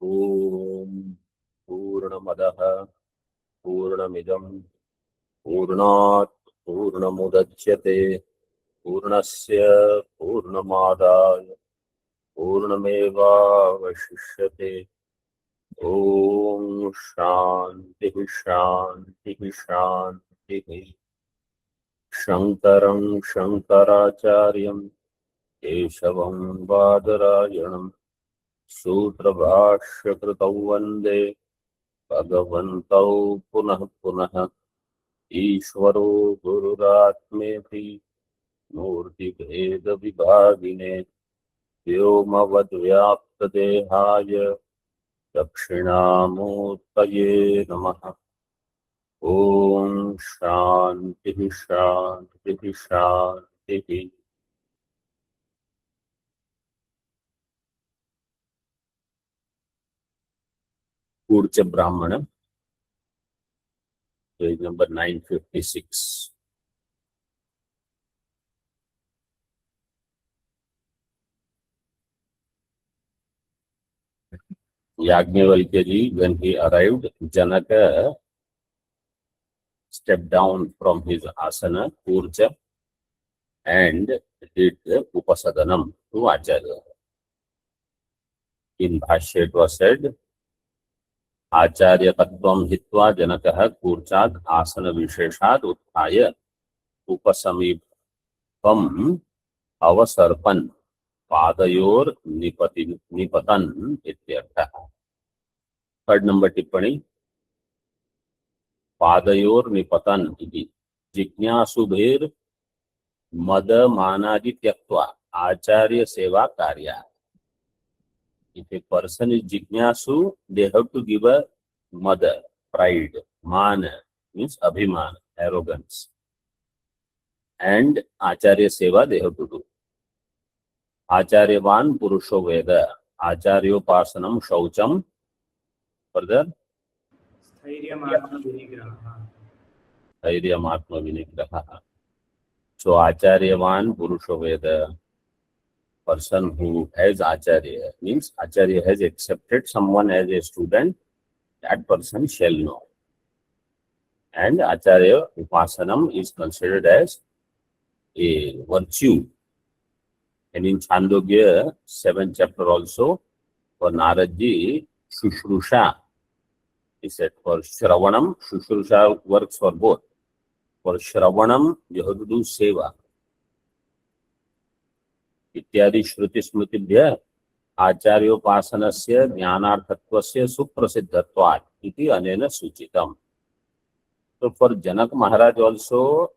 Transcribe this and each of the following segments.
ओम पूर्णमदः पूर्णमिदं पूर्णात् पूर्णमुदच्यते पूर्णस्य पूर्णमादाय पूर्णमेवावशिष्यते। ओम शांति शांति शांति। शंकरं शंकराचार्यं केशवं बादरायणं सूत्रभाष्यकृतौ वन्दे भगवन्तौ पुनः पुनः। ईश्वरो गुरुरात्मेति मूर्तिभेदविभागिने व्योमवद्व्याप्तदेहाय दक्षिणामूर्तये नमः। ओम शांति शांति शांति। ऊर्ज ब्राह्मण page number 956। Yajnavalkya ji, when he arrived, Janaka stepped down from his asana, Urja, and did the Upasadanam to Acharya. In Bhashya it was said, Acharya Tattvam Hitva Janakah Kurchad Asana Visheshad Utthaya Upasamipam Avasarpan Padayor Nipatan Ityartha. Third number tippani, Padayor Nipatan iti Jignasubher Mada Manadi Tyaktva Acharya Seva Karya. If a person is Jignasu, they have to give a mother, pride, mana means abhiman, arrogance, and Acharya Seva they have to do. Acharyavan Purusho Veda, Acharyopasanam Shaucham, further Sthairyamatma Vinigraha. So Acharyavan Purusho Veda, person who has Acharya, means Acharya has accepted someone as a student, that person shall know. And Acharya Upasanam is considered as a virtue. And in Chandogya, 7th chapter also, for Naradji, Shushrusha, he said for Shravanam, Shushrusha works for both. For Shravanam, you have to do Seva. इत्यादि श्रुति स्मृतिभ्यः आचार्योपासनस्य ज्ञानार्थत्वस्य सुप्रसिद्धत्वात् इति अनेन सूचितम्. So for Janak Maharaj also,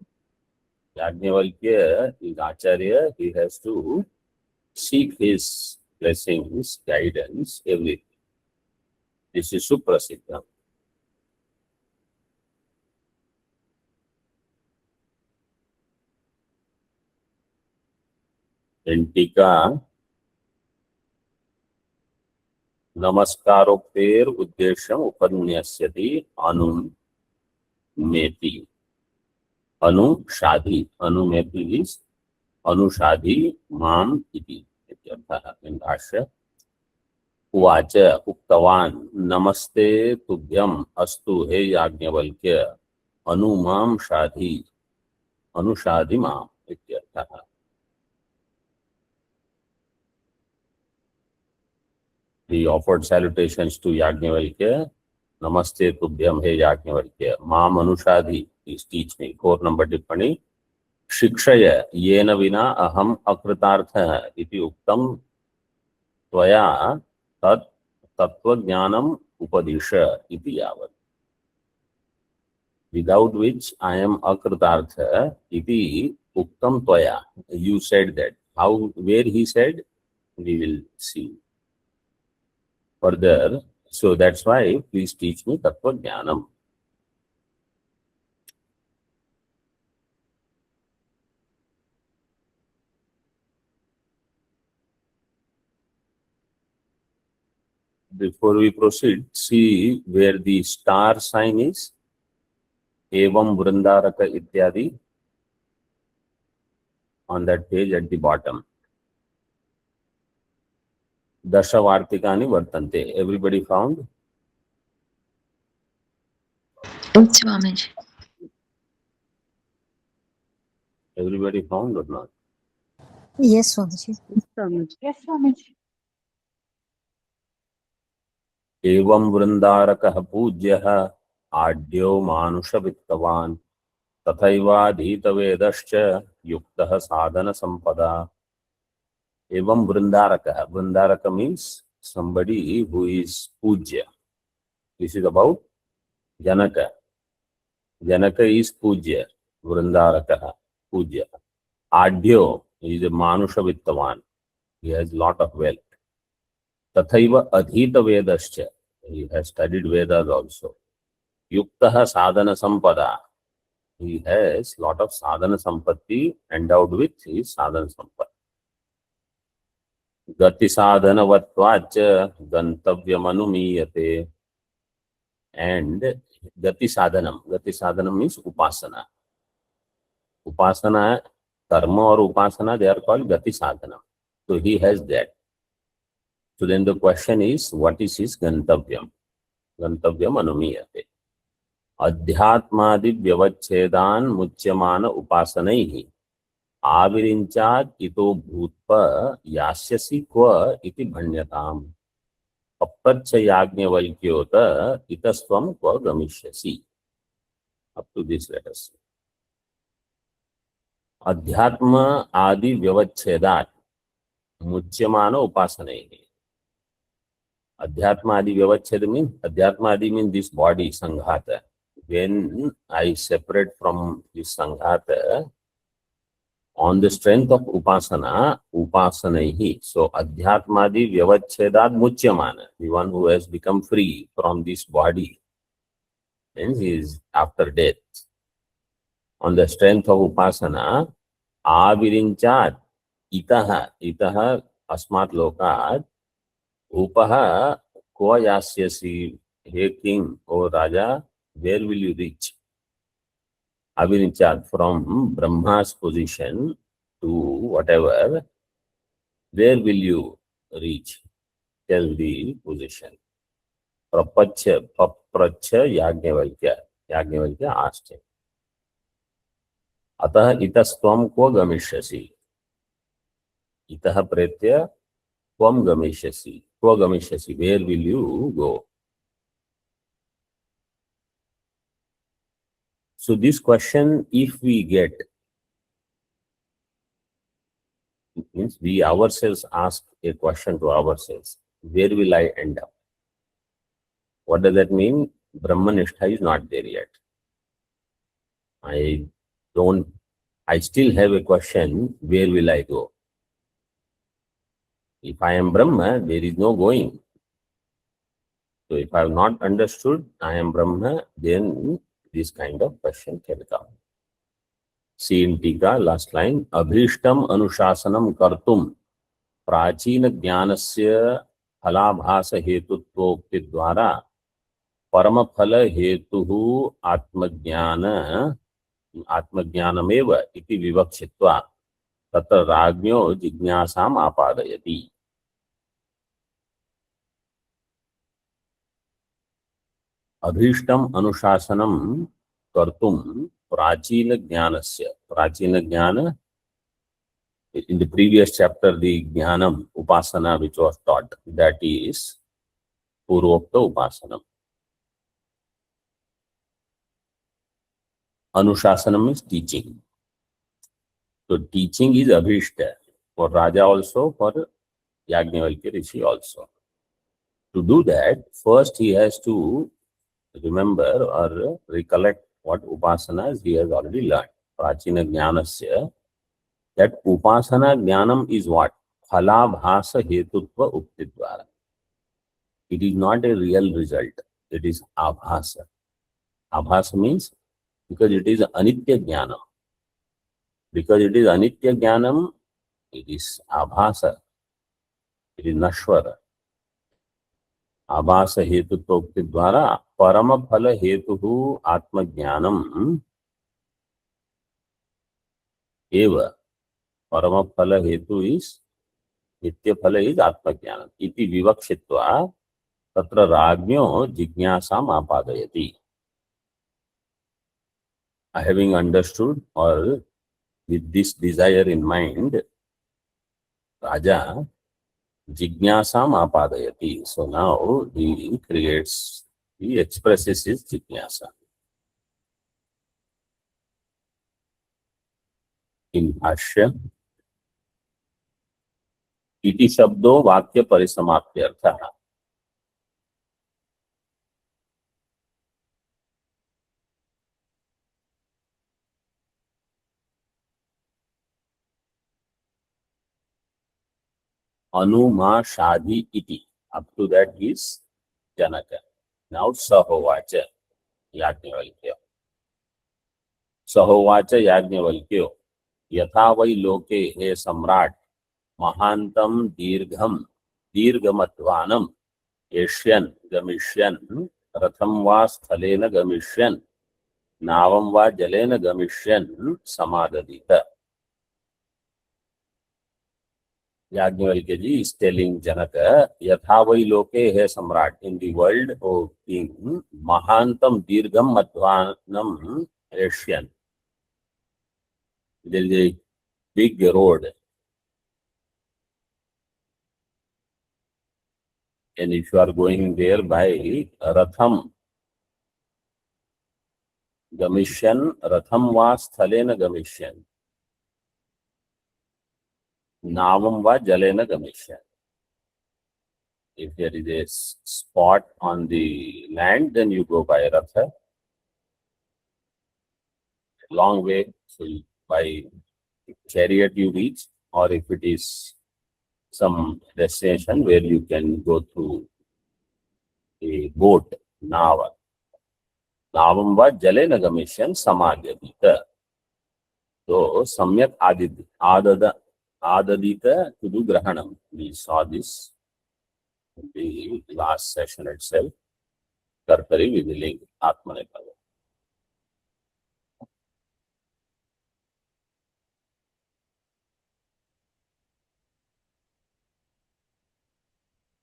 Yajnavalkya is Acharya, he has to seek his blessings, guidance, everything. This is suprasiddha. In Tika, Namaskaropter Uddesham Upanyasyati Anum Meti. Anu Shadhi. Anu Meti is Anu Shadhi Mam Iti. In Bhashya. Uvacha Uktavan Namaste Tubhyam Astu He Yajnavalkya Anu Mam Shadhi. Anu Shadhi Mam Ityartha. He offered salutations to Yajnavalkya. Namaste Tubhyam He Yajnavalkya. Mam Anushadhi, please teach me. 4 number tippani. Shikshaya yena vina aham akritartha iti uktam tvaya tat tattva jnanam upadisha iti yavat. Without which I am akritartha iti uktam tvaya. You said that. How, where he said, we will see further. So that's why please teach me Tattva Jnanam. Before we proceed, see where the star sign is. Evam Vrindaraka Ityadi. On that page at the bottom. दशवार्तिकानि वर्तन्ते. Everybody found? Swamiji. Everybody found or not? Yes, Swamiji. Yes, Swamiji. एवं वृन्दारकः पूज्यः आढ्यो मानुषवित्तवान् तथैवाधीतवेदश्च युक्तः साधनसम्पदा. एवं वृन्दारकः. Vrindaraka means somebody who is pujya. This is about Janaka. Janaka is pujya. Vrindaraka pujya. Adhyo is a manusha vittavan. He has lot of wealth. Tathaiva adhita vedascha. He has studied Vedas also. Yuktaha sadhana sampada. He has lot of sadhana sampatti endowed with his sadhana sampatti. Gati sadhana vatvacha gantavyamanumayate. And Gati sadhanam. Gati sadhanam means upasana. Upasana, karma or upasana, they are called Gati sadhanam. So he has that. So then the question is, what is his gantavyam? Gantavyam anumiyate. Adhyatmadi vyavachchedan muchyamana upasanaihi avirinchad ito bhutpa yasyasi kva iti bhanyatam appracha yagnevalkyota itasvam kva gamishyasi. Up to this let us see. Adhyatma adi vyavachchedat muchyamana upasanaihi. Adhyatma adi means this body, sanghata. When I separate from this sanghata, on the strength of upasana, upasanaihi. So adhyatma adi vyavachchedat muchyamana. The one who has become free from this body, means he is after death. On the strength of upasana, avirinchat itaha asmat lokat upaha kva yasyasi. Hey king, O Raja, where will you reach? Avirinchat, from Brahma's position to whatever, where will you reach? Tell the position. Papracha Yagnevalkya. Yagnevalkya asked him. Ataha itastvam kva gamishyasi. Itaha pretya kvam gamishyasi. Kva gamishyasi. Where will you go? So this question, if we get, it means we ourselves ask a question to ourselves, where will I end up? What does that mean? Brahmanishtha is not there yet. I still have a question, where will I go? If I am Brahma, there is no going. So if I have not understood I am Brahma, then this kind of question can come. See in Tika, last line, Abhishtam Anushasanam Kartum Prachina Jnanasya Phalabhasa Hetutvokti Dwara Paramaphala Hetuhu Atmajnanameva iti vivakshitva tatra rajnyo jignasam apadayati. Abhishtam Anushasanam Kartum Prachina Jnanasya. Prachina Jnana, in the previous chapter, the Jnanam Upasana which was taught, that is Purvokta Upasanam. Anushasanam is teaching. So teaching is Abhishta for Raja also, for Yagnevalkya Rishi also. To do that, first he has to remember or recollect what upasanas he has already learned. Prachina Jnanasya. That upasana jnanam is what? Phalabhasa hetutva uktidvara. It is not a real result. It is abhasa. Abhasa means because it is anitya jnanam. Because it is anitya jnanam, it is abhasa. It is nashvara. Abhasa hetutva uktidvara parama phala hetuhu atma jnanam eva. Parama phala hetu is नित्यफल is आत्मज्ञानम् इति विवक्षित्वा तत्र राज्ञो जिज्ञासाम् आपादयति. Having understood or with this desire in mind, Raja jignasam apadayati. So now he expresses his jignasa. In Bhashya, iti shabdo vakya parisamaप्त्यर्थः. Anuma Shadi iti. Up to that is Janaka. Now Sahovacha Yajnavalkya. Sahovacha Yajnavalkyo. यथा वै लोके हे सम्राट महांतम दीर्घम दीर्घमत्वानम एष्यन गमिष्यन रथम वा स्थलेन गमिष्यन नावम वा जलेन गमिष्यन समाददीत. याज्ञवल्क्य जी is telling Janaka, यथा वै लोके हे सम्राट, in the world O king, महांतम दीर्घम मध्वानम एष्यन. There is a big road, and if you are going there by Ratham Gamishan, Ratham va Sthalena Gamishan, Navam va Jalena Gamishan. If there is a spot on the land, then you go by Ratha. Long way, so by chariot you reach, or if it is some destination where you can go through a boat, Nava. Navam va Jalena Gamishan Samadhyadita. So, Samyak Adadita to do Grahanam. We saw this in the last session itself. Kartari Vidiling Atmanepala.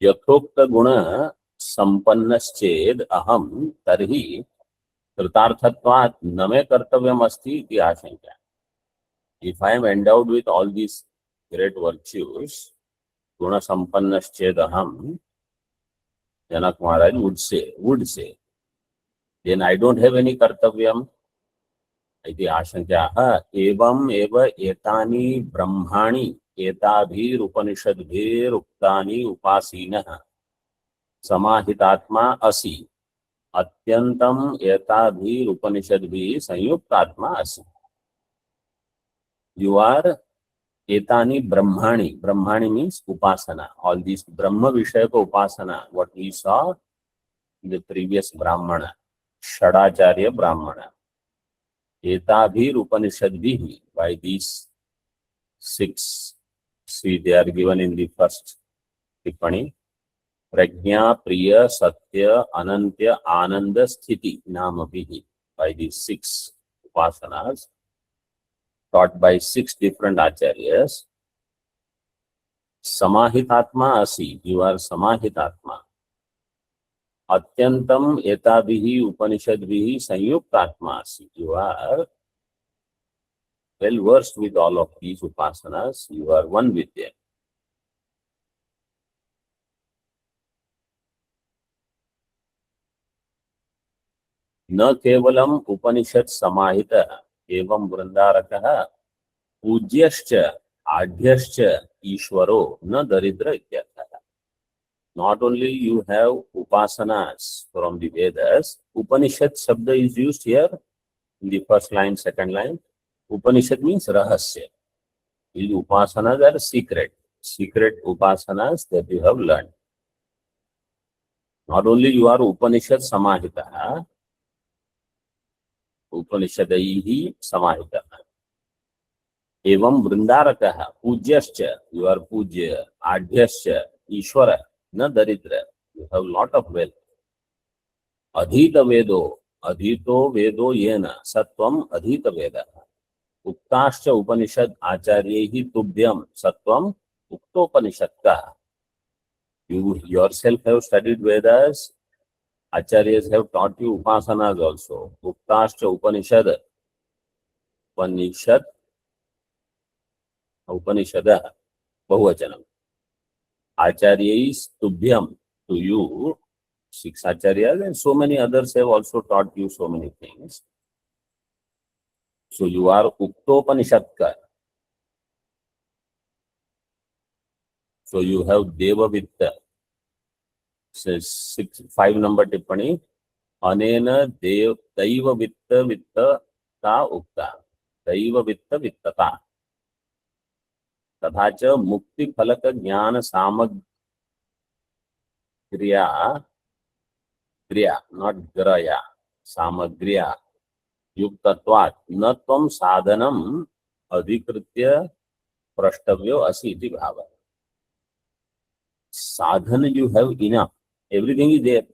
यथोक्त गुण संपन्नश्चेद अहम तर्हि कृतार्थत्वात् न मे कर्तव्यम अस्ति इति आशंका. If I am endowed with all these great virtues, guna संपन्नश्चेद अहम, Janak Maharaj would say, then I don't have any Kartavyam इति आशंका. एवं एव एतानि ब्रह्माणि एताभिरुपनिषद्भिरुक्तानि उपासीनः समाहितात्मा असि अत्यंतम एताभिरुपनिषद्भिः संयुक्तात्मा असि. You are etani brahmani. Brahmani means upasana. All these Brahma Vishayaka upasana, what we saw in the previous Brahmana, Shadacharya Brahmana. Etabhirupanishadvihi, by these 6, see they are given in the first Tippani. Prajna, Priya, Satya, Anantya, Ananda, Sthiti, Namabihi. By these 6 upasanas, taught by 6 different acharyas. Samahitatma asi, you are Samahitatma. Atyantam etabihi upanishadvihi sanyuktatma asi, you are well versed with all of these upasanas, you are one with them. न केवलम उपनिषद समाहित एवं वृंदारकः पूज्यश्च आढ्यश्च ईश्वरो न दरिद्र इत्यर्थः. Not only you have upasanas from the Vedas, Upanishad Shabda is used here in the first line, second line. Upanishad means rahasya. These upasanas are secret upasanas that you have learned. Not only you are Upanishad Samahita, Upanishadaihi Samahita. Evam Vrindarakah, Pujyascha, you are Pujya, Adhyascha, Ishwara, na Daridra, you have lot of wealth. Adhita Vedo, Adhito Vedo Yena, Sattvam Adhita Veda. Uktascha Upanishad Acharyehi Tubhyam, Sattvam Uktopanishad ka. You yourself have studied Vedas. Acharyas have taught you upasanas also. Uktascha Upanishad. Upanishad. Upanishada. Bahuvachanam. Acharyais tubhyam. To you. 6 acharyas and so many others have also taught you so many things. So you are Uktopanishadka. So you have Deva Vitta. So 5 number tippani. Anena Daiva Vitta Vitta ta Ukta. Daiva Vitta Vittata. तथा च मुक्ति फलक ज्ञान सामग्र्या क्रिया not ग्रया सामग्र्या युक्तत्वात् न त्वं साधनम अधिकृत्य प्रष्टव्यो असि इति भावः. Sadhana you have enough. Everything is there.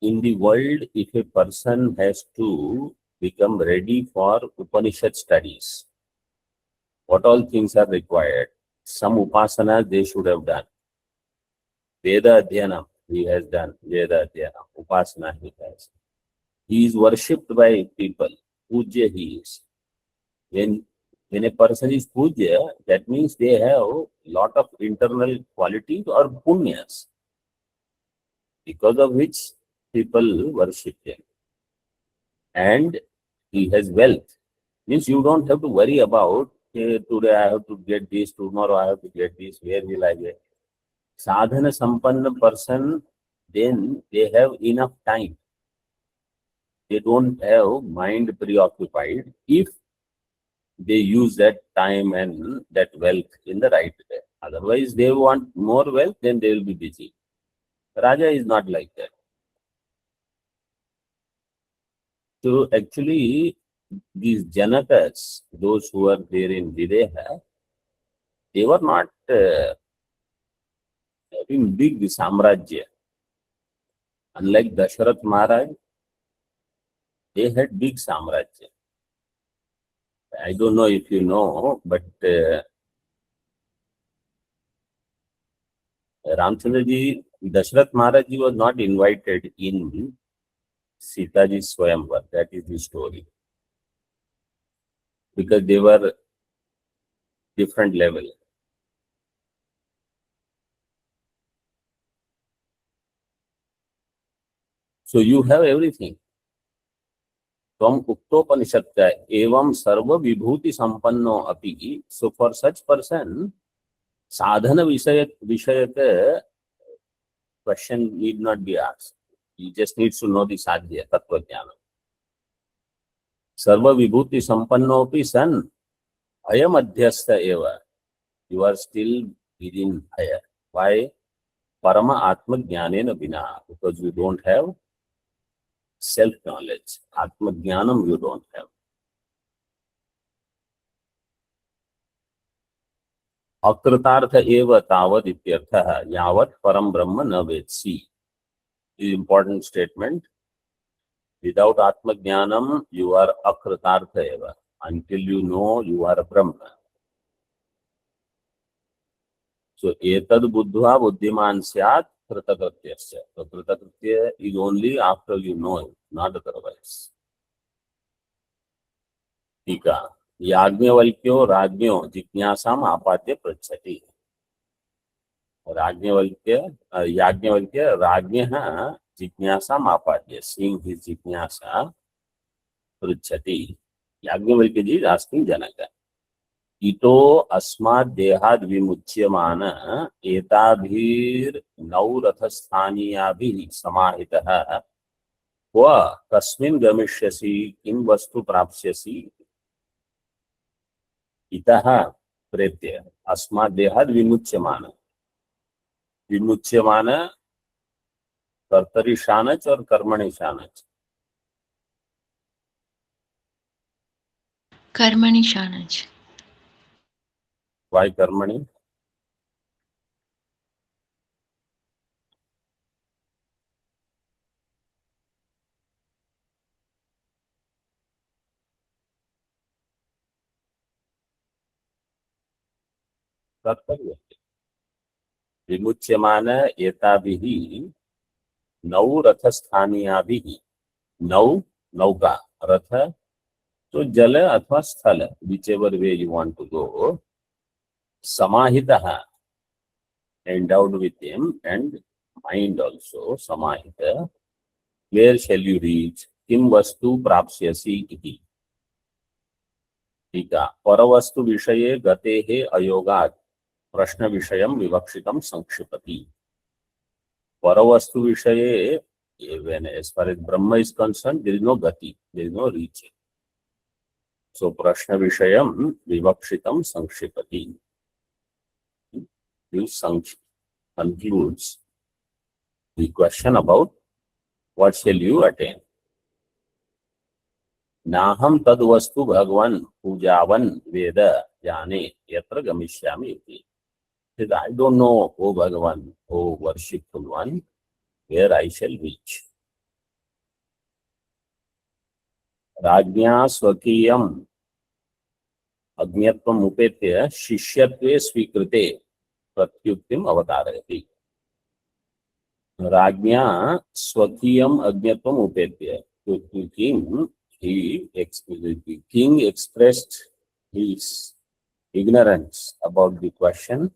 In the world, if a person has to become ready for Upanishad studies, what all things are required? Some upasanas they should have done. Veda Adhyanam he has done. Veda Adhyanam. Upasana he has. He is worshipped by people. Pujya he is. When a person is Pujya, that means they have lot of internal qualities or punyas, because of which people worship him. And he has wealth. Means you don't have to worry about today I have to get this, tomorrow I have to get this, where will I get? Sadhana Sampanna person, then they have enough time. They don't have mind preoccupied if they use that time and that wealth in the right way. Otherwise, they want more wealth, then they will be busy. Raja is not like that. So actually, these Janakas, those who are there in Videha, they were not having big Samrajya. Unlike Dasharath Maharaj, they had big Samrajya. I don't know if you know, but Ramchandraji, Dasharath Maharaj was not invited in Sitaji's Swayamvar. That is the story. Because they were different level. So you have everything. From Uktopanishad evam sarva vibhuti sampanno api. So for such person, sadhana vishayaka question need not be asked. He just needs to know the sadhya, tattva jnana. Sarva vibhuti sampanno api san ayam adhyastha eva. You are still within higher. Why? Parama atma jnanena vina. Because you don't have self-knowledge. Atma jnanam you don't have. Akratartha eva tavad ityartha yavat param brahma na vedsi. Is important statement. Without Atma Jnanam, you are akratartha eva. Until you know you are a Brahma. So, etad buddhva buddhiman syat kritakrityasya. So, kritakritya is only after you know it, not otherwise. Tika. Yajnavalkyo rajnyo jijnasam apadya prachati. Yajnavalkya rajnyaha jijnasam apadya. Seeing his jijnasa pruchati. Yajnavalkya is asking Janaka. Ito asmad dehad vimuchyamana etabhir naurathasthaniyabhi samahitah kva kasmin gamishyasi kim vastu prapsyasi itah pretya asmad dehad vimuchyamana. Vimuchyamana कर्तरी शानच और कर्मणि शानच. Karmani Shanaj. Why कर्मणि? कर्तव्य विमुच्यमान एताभिः नौ रथस्थानीयाभिः नौ नौका रथ तो जल अथवा स्थल whichever way you want to go समाहितः endowed with him and mind also samahita where shall you reach किम वस्तु प्राप्स्यसि इति टीका परवस्तु विषये गतेः अयोगात् प्रश्न विषयं विवक्षितं संक्षिपति परवस्तु विषये when as far as Brahma is concerned there is no gati, there is no reaching. So prashna vishayam vivakshitam sankszipati. This concludes the question about what shall you attain. Naham tad vastu bhagwan pujavan veda jane yatra gamishyami iti. Says, I don't know, O Bhagavan, O worshipful one, where I shall reach. Rajnya swakiyam अज्ञत्वम उपेत्य शिष्यत्वे स्वीकृते प्रत्युक्तिम अवतारयति राज्ञा स्वकीयम अज्ञत्वम उपेत्य king expressed his ignorance about the question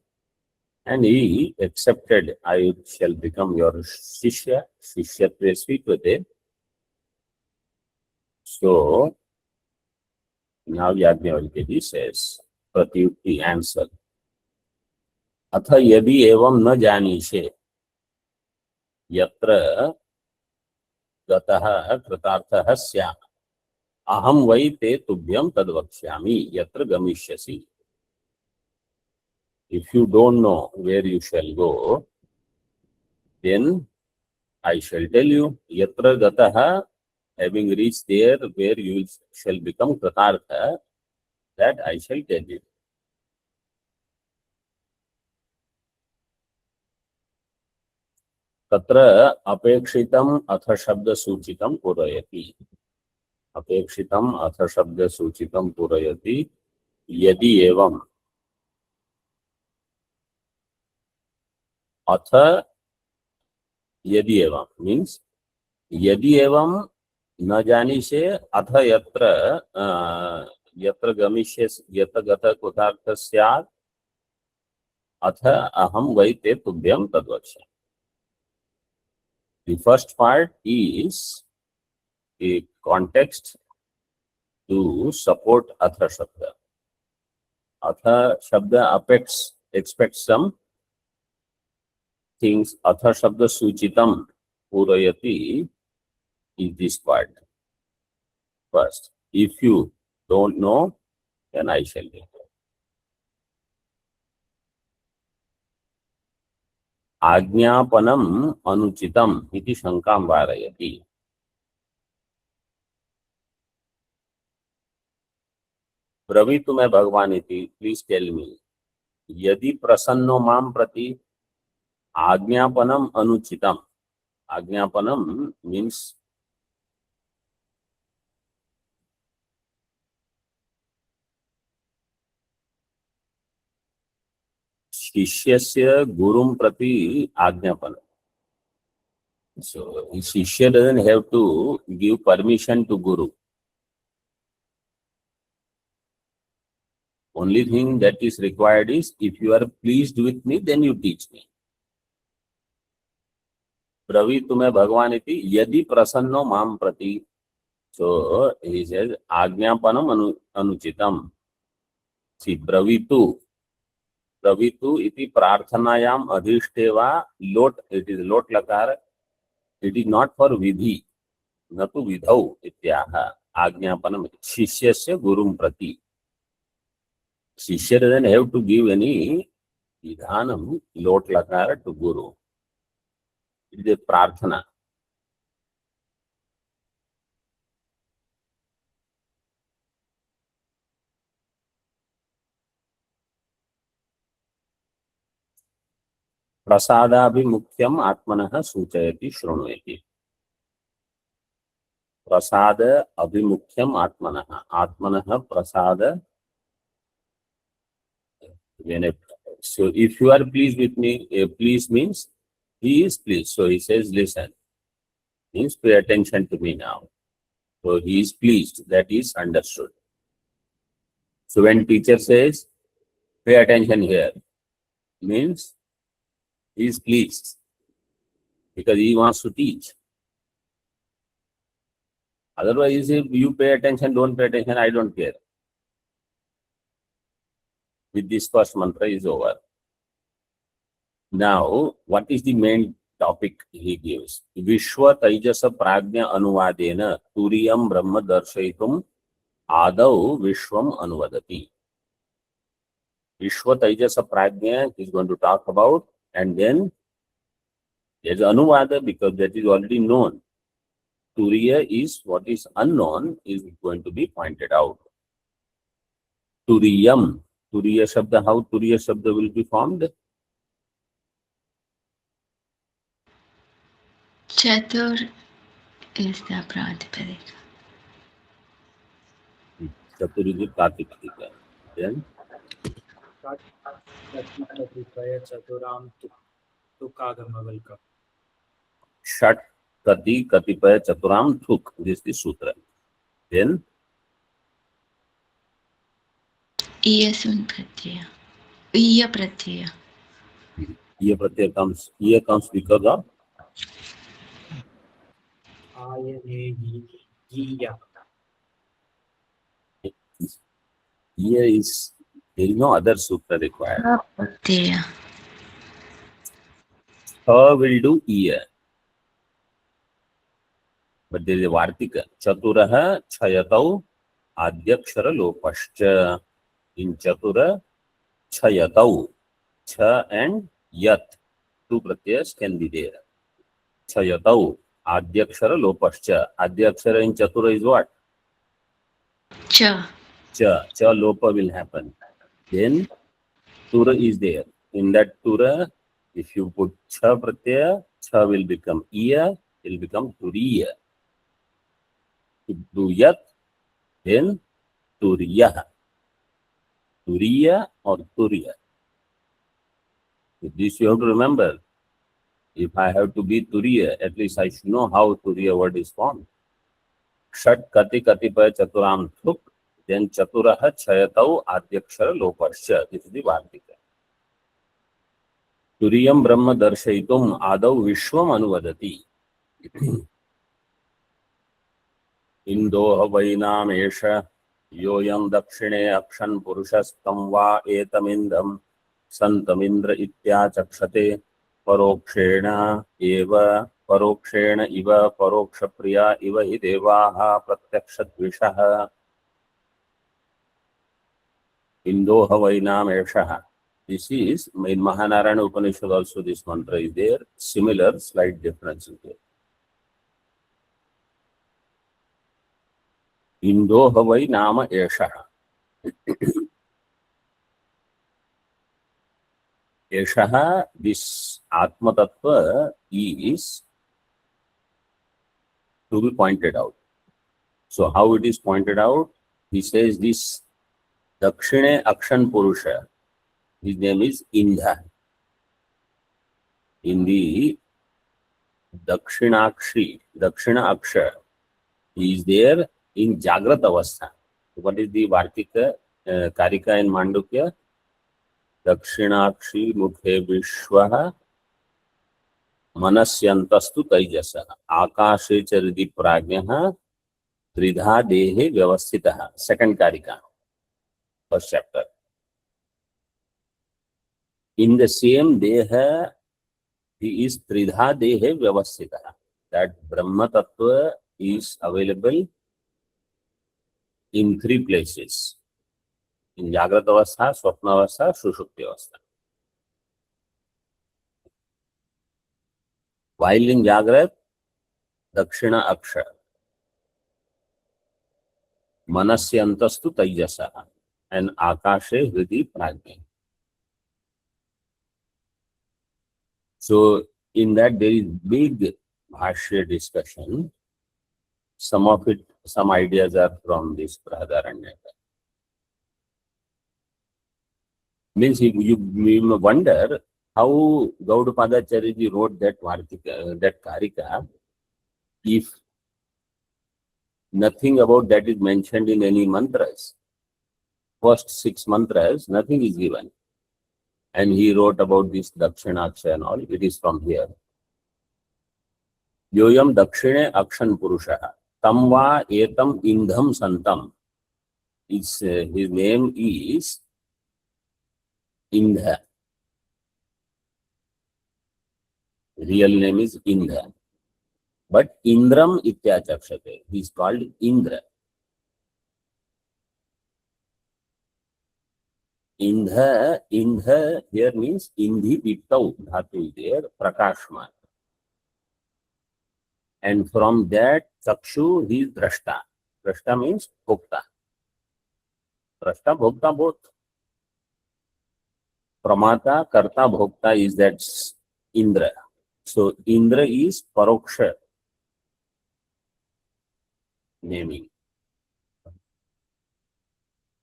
and he accepted I shall become your shishya shishyatve swikrite. So now Yajnavalkya says pratyukti answer अथ यदि एवं न जानीषे यत्र गतः कृतार्थः स्यात् अहं वै ते तुभ्यं तद्वक्ष्यामि यत्र गमिष्यसि. If you don't know where you shall go, then I shall tell you yatra gatah, having reached there where you shall become kritartha, that I shall tell you. तत्र अपेक्षितम अथ शब्द सूचितम पूरयति. अपेक्षितम अथ शब्द सूचितम पूरयति. यदि एवं अथ यदि एवं मीन्स यदि एवं न जानी से अथ यत्र यत्र गमिष्य यत्र गत कृतार्थ स्यात् अथ अहम वै ते तुभ्यं तद्वक्ष्यामि. The first part is a context to support atha shabda. Atha shabda expects some things. Atha shabda suchitam purayati is this part. First, if you don't know, then I shall tell you. आज्ञापनम अनुचितम इति शंकां वारयति. ब्रवीतु मे भगवान इति, please tell me, यदि प्रसन्नो मां प्रति आज्ञापनम अनुचितम. आज्ञापनम means शिष्यस्य गुरुं प्रति आज्ञापन. So Shishya doesn't have to give permission to Guru. Only thing that is required is if you are pleased with me, then you teach me. Bravitu me Bhagwan iti yadi prasanno mam prati. So he says ajnapanam anuchitam. See bravitu. Bravitu iti prarthanayam adhishteva lot. It is lot lakar. It is not for vidhi. Natu vidhau ityaha. Ajnapanam shishyasya gurum prati. Shishya doesn't have to give any vidhanam lot lakar to Guru. It is a prarthana. प्रसादाभिमुख्यम आत्मनः सूचयति शृणुयति. प्रसाद अभिमुख्यम आत्मनः. आत्मनः प्रसाद. When a So if you are pleased with me, please means he is pleased. So he says, listen, means pay attention to me now. So he is pleased, that is understood. So when teacher says, pay attention here, means he is pleased because he wants to teach. Otherwise, if you pay attention, don't pay attention, I don't care. With this first mantra is over. Now, what is the main topic he gives? Vishwa Taijasa Prajna Anuvadena Turiyam Brahma Darshaitum Adau Vishwam Anuvadati. Vishwa Taijasa Prajna he is going to talk about, and then there is Anuvada because that is already known. Turiya is what is unknown is going to be pointed out. Turiyam. Turiya Shabda, how Turiya Shabda will be formed? Chatur is the Pratipadika. Chatur is the Pratipadika. Then चतुराम तुकागमवल्का. Shat Kati Katipaya Chaturam Thuk. This is the Sutra. Then Iyasun Pratyaya. Iya Pratyaya. Iya Pratyaya comes. Iya comes because of आयने गीया. Iya is there is no other Sutra required. Pratyaya. Will do Iya. But there is a Vartika. Chaturaha Chayatau Adyakshara Lopascha. In Chatura, Chayatau. Cha and Yat. Two pratyas can be there. Chayatau. Adyakshara Lopascha. Adyakshara in Chatura is what? Cha. Cha. Cha Lopa will happen. Then Tura is there. In that Tura, if you put Cha pratyaya, Cha will become Iya, it will become Turiya. To do Yat, then Turiya. Turiya or Turiya. This you have to remember. If I have to be Turiya, at least I should know how Turiya word is formed. Shat Kati Katipaya Chaturam Thuk, then Chaturaha Chayatau Adyakshara Lopascha. This is the Vartika. Turiyam Brahma Darshaitum Adau Vishwam Anuvadati. Indoha Vainam Esha Yoyam Dakshine Akshan Purushastam Va Etamindam Santamindra Itya Chakshate Parokshena Eva Parokshena Iva Parokshapriya Iva Hidevaha Pratyakshatvishaha Indoha Vainam Esha. This is in Mahanarayana Upanishad also this mantra is there. Similar, slight difference is there. Indoha vai nama eshaha. Eshaha, this Atma Tattva is to be pointed out. So how it is pointed out? He says this Dakshine Akshan Purusha. His name is Indha. In the Dakshina Aksha, he is there in Jagrat Avastha. What is the Vartika, Karika in Mandukya? Dakshinakshi Mukhe Vishwaha Manasyantastu Taijasa Akashe Charidi Prajnaha Tridha Dehe Vyavastitaha. Second Karika, first chapter. In the same Deha, he is Tridha Dehe Vyavastitaha. That Brahma Tattva is available in three places. In Jagrat Avastha, Swapna Avastha, Sushupti Avastha. While in Jagrat, Dakshina Aksha, Manasyantastu Taijasa, and Akashe Hridi Prajna. So, in that there is big Bhashya discussion. Some of it, some ideas are from this Brahadaranyaka. Means you wonder how Gaudapadacharya wrote that Vartika, that Karika, if nothing about that is mentioned in any mantras. First 6 mantras, nothing is given. And he wrote about this Dakshinaksha and all. It is from here. Yoyam Dakshine Akshan Purushaha. Tam va etam indham santam. His name is Indha. Real name is Indha. But Indram ityachakshate. He is called Indra. Indha here means Indhi Vittau Dhatu is there, Prakashman. And from that, Chakshu, he is Drashta. Drashta means Bhokta. Drashta, Bhokta both. Pramata, Karta, Bhokta is that Indra. So Indra is Paroksha naming.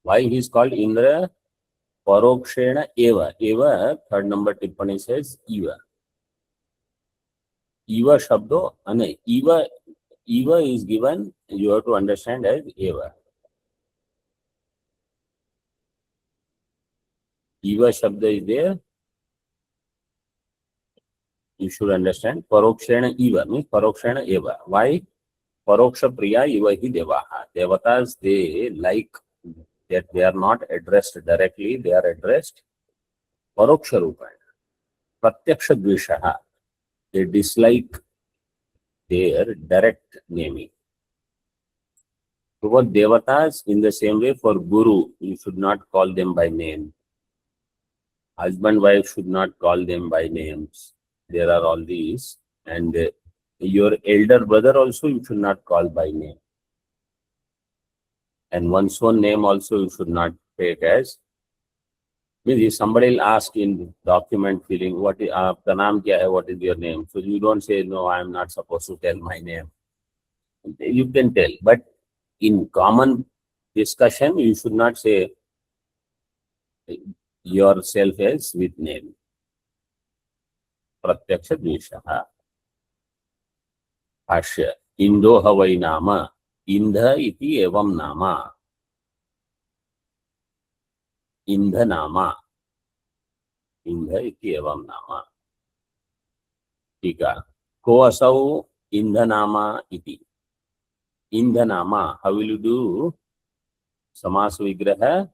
Why he is called Indra? Parokshena Eva. Eva, third number Tippani says Eva. Eva Shabdo, Eva is given, you have to understand as Eva. Eva Shabda is there. You should understand. Parokshena Eva means Parokshena Eva. Why? Paroksha Priya Eva hi Devaha. Devatas, they like that they are not addressed directly, they are addressed Paroksha Rupana. Pratyaksha Dvishaha. They dislike their direct naming. For Devatas, in the same way for Guru, you should not call them by name. Husband, wife should not call them by names. There are all these. And your elder brother also you should not call by name. And one's own name also you should not take as. Means if somebody will ask in document filling, what is aapka naam kya hai, what is your name? So you don't say, no, I am not supposed to tell my name. You can tell. But in common discussion, you should not say yourself as with name. Pratyaksha Dvishaha. Bhashya. Indo Havai Nama. Indha iti evam nama. Indha nama. Indha iti evam nama. Tika. Ko asau indha nama iti. Indha nama. How will you do? Samas vigraha.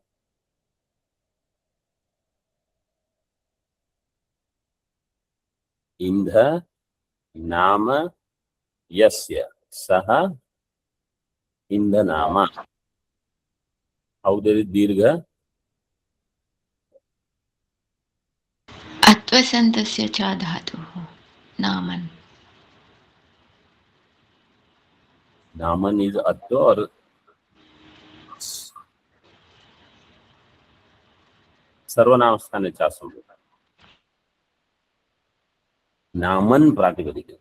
Indha nama yasya. Saha Indha nama. How there is dirgha? अत्वसन्तस्य च धातुः नामन्. Naman is atto or sarvanam sthane chasam. Naman pratipadika.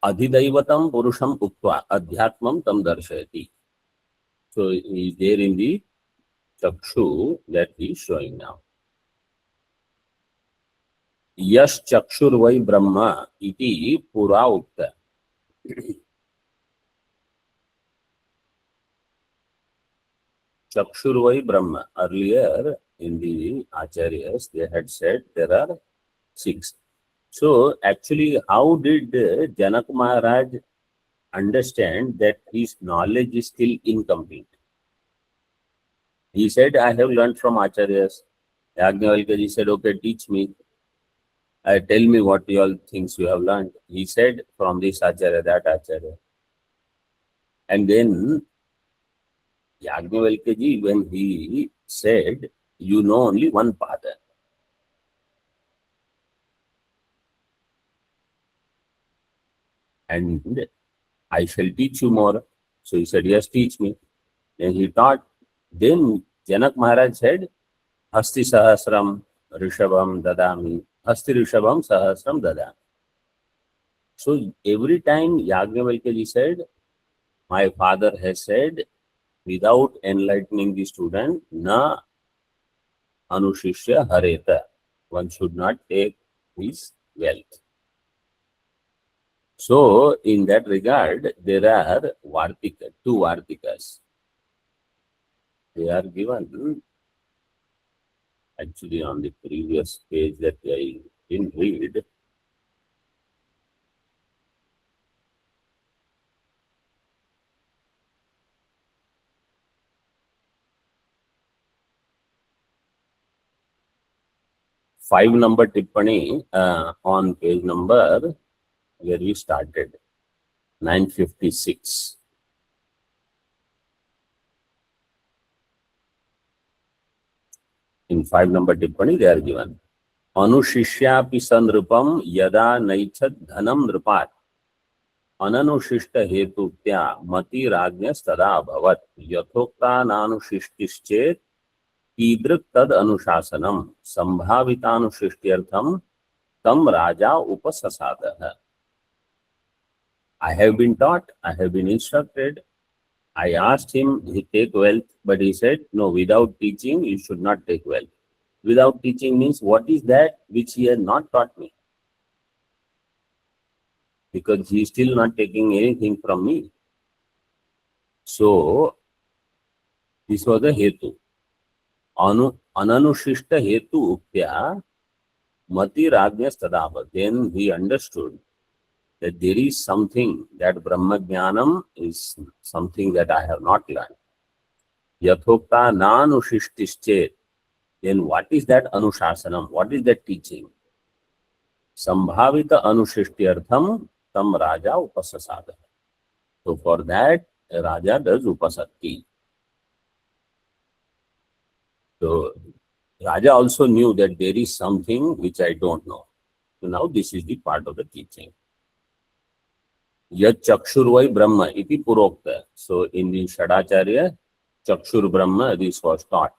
Adhidaivatam purusham uktva adhyatmam tam darshayati. So he is there in the chakshu that he is showing now. Yash chakshur vai brahma iti pura ukta. Chakshur vai brahma. Earlier in the acharyas they had said there are 6. So actually, how did Janak Maharaj understand that his knowledge is still incomplete? He said, I have learned from acharyas. Yajnavalkya said, okay, teach me. Tell me what all things you have learned. He said, from this acharya, that acharya. And then Yajnavalkya, when he said, you know only one pada. And I shall teach you more. So he said, yes, teach me. Then he taught. Then Janak Maharaj said, Hasti Sahasram Rishabham Dadami. Hasti Rishabham Sahasram Dadami. So every time Yajnavalkya said, My father has said, without enlightening the student, na anushishya hareta. One should not take his wealth. So, in that regard, there are Vartika, two Vartikas. They are given actually on the previous page that I didn't read. Five number tippani on page number where we started, 956. In 5 number tippani they are given. Anushishyapi sanrupam yada naichat dhanam nrupat अननुशिष्ट हेतुत्या मति राज्ञस्तदा अभवत् यथोक्ता नानुशिष्टिश्चेत् कीदृक् तद अनुशासनम संभावितानुशिष्ट्यर्थम तम राजा उपससादः. I have been taught, I have been instructed. I asked him, he take wealth, but he said, no, without teaching, you should not take wealth. Without teaching means what is that which he has not taught me? Because he is still not taking anything from me. So, this was the hetu. Ananushishta hetu uktya mati ragnyas tadava. Then he understood that there is something, that Brahma Jnanam is something that I have not learned. Yathokta nanushishtischet. Then what is that anushasanam? What is that teaching? Sambhavita anushishtiyartham tam raja upasasada. So for that, Raja does upasati. So Raja also knew that there is something which I don't know. So now this is the part of the teaching. Yat chakshurvai brahma iti purokta. So in the Shadacharya, chakshur brahma, this was taught.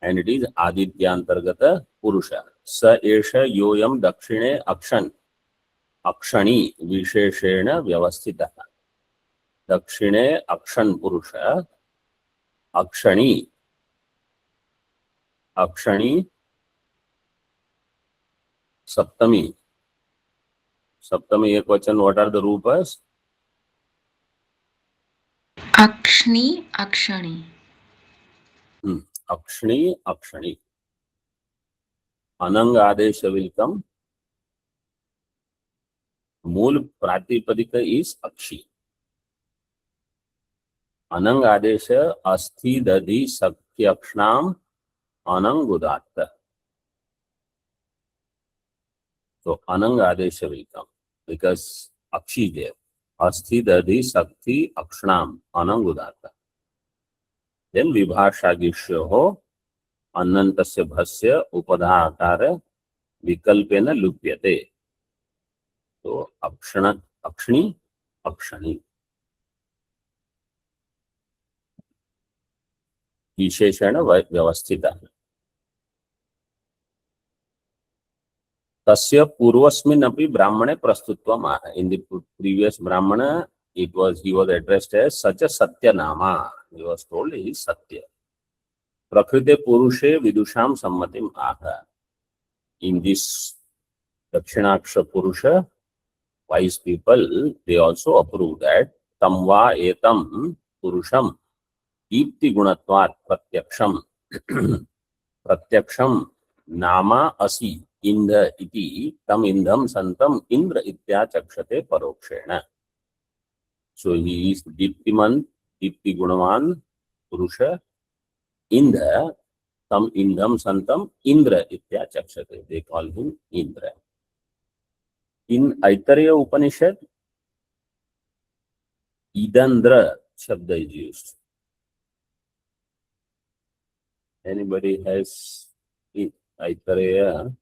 And it is adityantargata purusha. Sa esha yoyam dakshine akshan. Akshani visheshena vyavastita. Dakshine akshan purusha. Akshani. Akshani saptami. Saptami ekvachan, what are the rupas? Akshni, Akshani. Akshani, Akshani. Anang Adesha will come. Mool Pratipadika is Akshi. Anang Adesha Asthi Dadi Sakti Akshnam Anang Udatta. So Anang Adesha will come because Akshi is there. Asthi Dadi Sakti Akshnam Anang Udatta. Then Vibhashagishya ho Anantasya Bhasya Upadha Akara Vikalpena Lupyate. So Akshana, Akshani, Akshani. विशेषण व्यवस्थित. तस्य पूर्वस्मिन् अपि ब्राह्मणे प्रस्तुत्वम् आह. In the previous Brahmana, he was addressed as such a Satya Nama. He was told he is Satya. Prakrite Purushe Vidusham Sammatim Aha. In this Dakshinakshara Purusha, wise people, they also approve that Tamva Etam Purusham Deepti Gunatvat Pratyaksham Pratyaksham Nama Asi Indra iti tam indham santam Indra itya chakshate parokshena. So he is Deeptiman, Deepti Gunavan Purusha. Indra tam indham santam Indra itya chakshate. They call him Indra. In Aitareya Upanishad, Idandra Shabda is used. Anybody has Aitareya?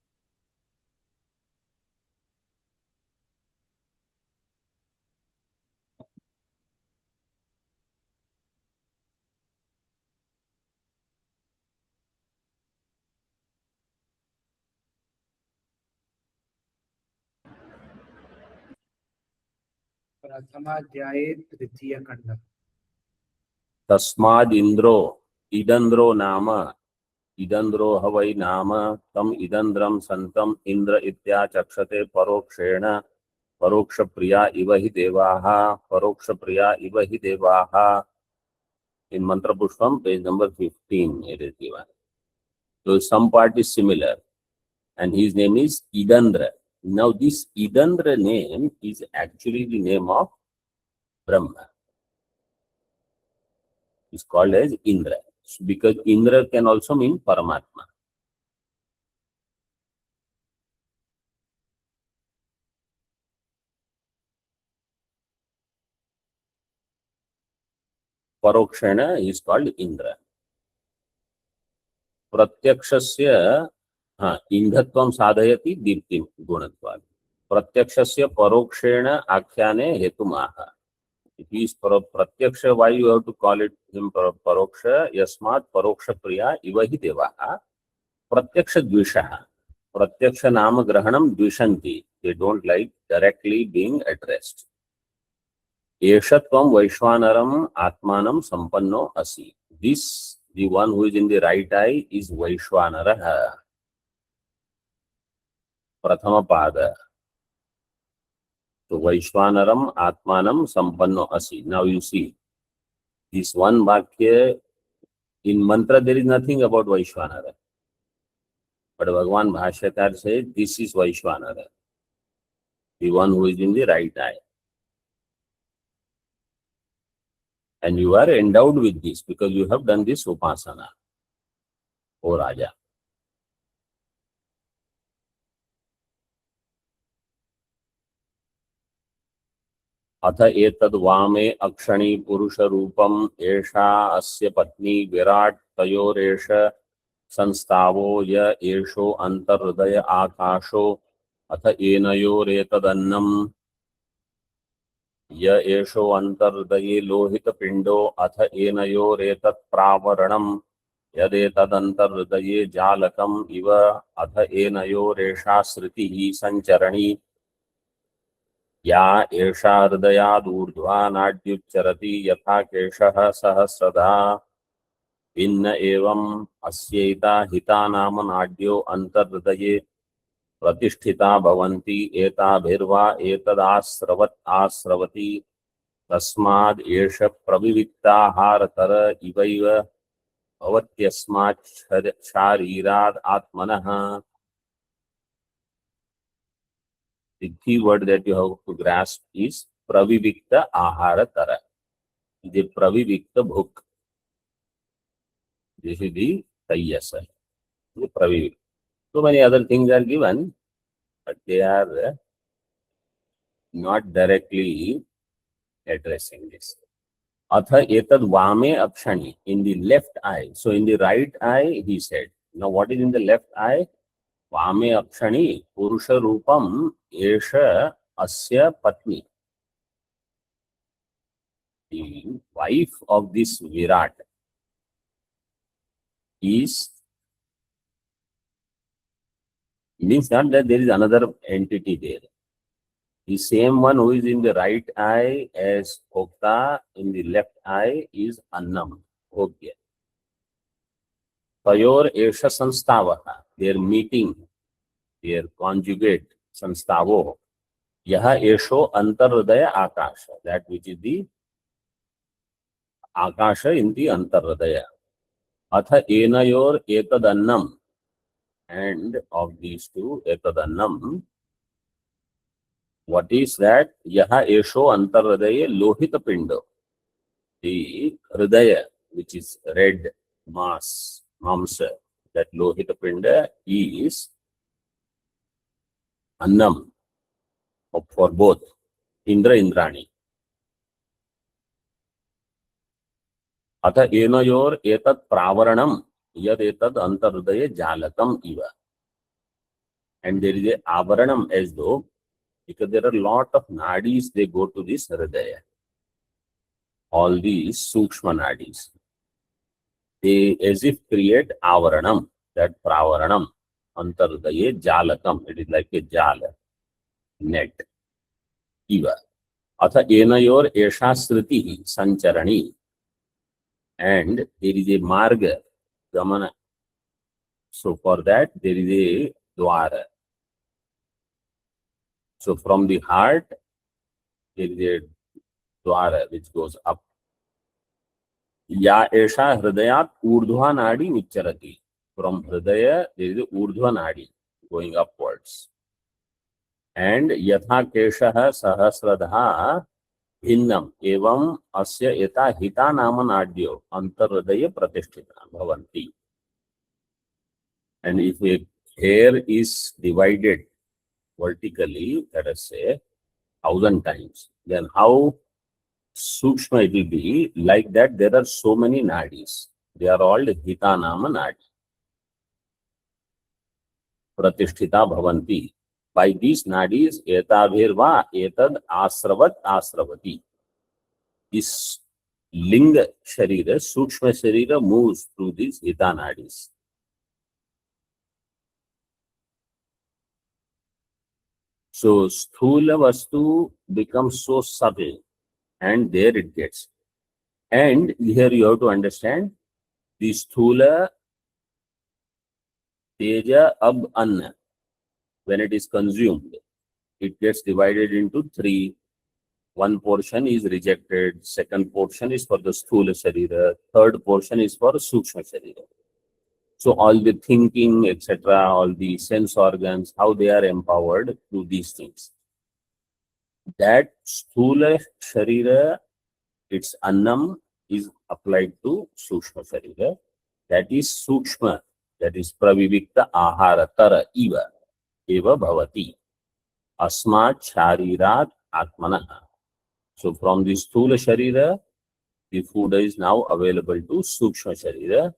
प्रथमाध्याये तृतीय खंड. तस्माद् इन्द्रो इदन्द्रो नाम इदन्द्रो ह वै नाम तम इदन्द्रं सन्तम इंद्र इत्याचक्षते परोक्षेण परोक्ष प्रिया इव हि देवाः परोक्ष प्रिया इव हि देवाः. In Mantra Pushpam, page number 15, it is given. So some part is similar, and his name is Idandra. Now this Idandra name is actually the name of Brahma. It's called as Indra, because Indra can also mean Paramatma. Parokshana is called Indra. प्रत्यक्षस्य इंधत्वं साधयति दीप्तिं गुणत्वात्. प्रत्यक्षस्य परोक्षेण आख्याने हेतुमाह. It is pratyaksh. Why you have to call it him paroksha? Yasmat paroksha priya iva hi devaha. Pratyaksha dvishaha. Pratyaksha nama grahanam dvishanti. They don't like directly being addressed. Eshatvam vaishwanaram atmanam sampanno asi. This, the one who is in the right eye, is Vaishwanaraha. Prathama pada. So Vaishwanaram Atmanam Sampanno Asi. Now you see, this one Vakya, in mantra there is nothing about Vaishwanara. But Bhagavan Bhashyakar says, this is Vaishwanara, the one who is in the right eye. And you are endowed with this because you have done this Upasana, O Raja. अथ एतद् वामे अक्षणी पुरुष रूपम एषा अस्य पत्नी विराट तयोरेष संस्थावो य एषो अंतर्हृदय आकाशो अथ एनयोरेतदन्नम य एषो अंतर्हृदये लोहित पिंडो अथ एनयोरेतत् प्रावरणम यदेतदन्तर्हृदये जालकम इव अथ एनयोरेषा श्रुतिः संचरणी या एषा हृदयादूर्ध्वा नाड्युच्चरति यथा केशः सहस्रधा भिन्न एवं अस्यैता हिता नाम नाड्यो अंतर्हृदये प्रतिष्ठिता भवन्ति एताभिर्वा एतदाश्रवत् आश्रवति तस्माद् एष प्रविविक्ताहारतर इवैव भवत्यस्मात् शारीराद् आत्मनः. The key word that you have to grasp is Pravivikta Aharatara. The Pravivikta Bhuk. This is the Tayyasa. The Pravivikta. So many other things are given, but they are not directly addressing this. Atha etad vame akshani, in the left eye. So in the right eye, he said. Now what is in the left eye? Vame akshani purusha rupam esha asya patni. The wife of this Virat is, means not that there is another entity there. The same one who is in the right eye as Okta, in the left eye is Annam. Okay. Tayor esha sanstavaha. Their meeting, their conjugate, sanstavo. Yaha esho antarhridaya akasha. That which is the akasha in the antarhridaya. Atha enayor etadannam. And of these two, etadannam. What is that? Yaha esho antarhridaya lohita pindo. The hridaya, which is red mass, mamsa, that lohita pinda is annam for both Indra Indrani. Atha enoyor etat pravaranam yad etad antarhridaya jalakam iva. And there is a avaranam as though, because there are a lot of nadis, they go to this hridaya. All these sukshma nadis. They as if create avaranam, that pravaranam, antarhridaya jalakam. It is like a jala, net. Iva. Atha enayor esha sritihi sancharani. and there is a marga, gamana. So for that there is a dwara. So from the heart there is a dwara which goes up. Ya esha hridayat urdhva nadi ucharati. From hridaya there is a urdhva nadi going upwards. And yatha keshah sahasradha भिन्नम एवं अस्य एता हिता नाम नाड्यो अंतर्हृदय प्रतिष्ठिता भवन्ति. And if a hair is divided vertically, let us say 1,000 times, then how sukshma it will be? Like that, there are so many nadis. They are all hita nama nadi. Pratisthita bhavanti. By these nadis, etabhirva etad asravat asravati. This linga sharira, sukshma sharira moves through these hita nadis. So sthula vastu becomes so subtle, and there it gets. And here you have to understand the sthula teja ab anna. When it is consumed, it gets divided into three. One portion is rejected, second portion is for the sthula sharira, third portion is for sukshma sharira. So all the thinking, etc., all the sense organs, how they are empowered through these things. That sthula sharira, its annam is applied to sukshma sharira. That is sukshma, that is pravivikta ahara tara iva. Eva bhavati asmat sharirat atmanah. So from the sthula sharira, the food is now available to sukshma sharira,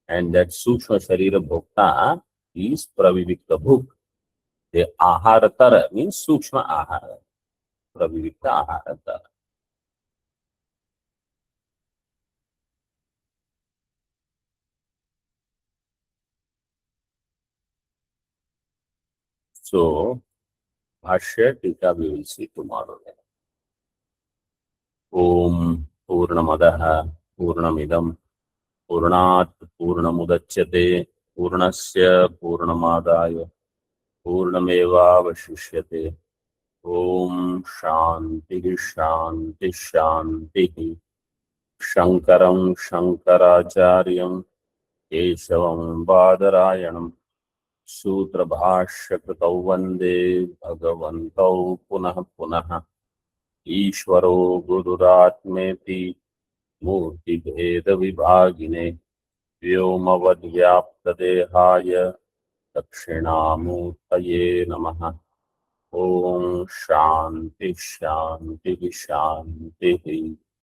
and that sukshma sharira bhokta is pravivikta bhuk. The ahara tara means sukshma ahara, pravivikta ahara tara. So Bhashya Tika we will see tomorrow. Om Purnamadaha Purnamidam Purnat Purnamudachyate Purnasya Purnamadaya Purnameva Vashishyate. Om Shanti Shanti Shanti. Shankaram Shankaracharyam Keshavam Badarayanam Sutra Bhashya Kritau Vande Bhagavantau Punah Punah. Ishvaro Gururatmeti Murti Bheda Vibhagine Vyomavad Vyapta Dehaya Dakshinamurtaye Namaha. Om Shanti Shanti Shanti.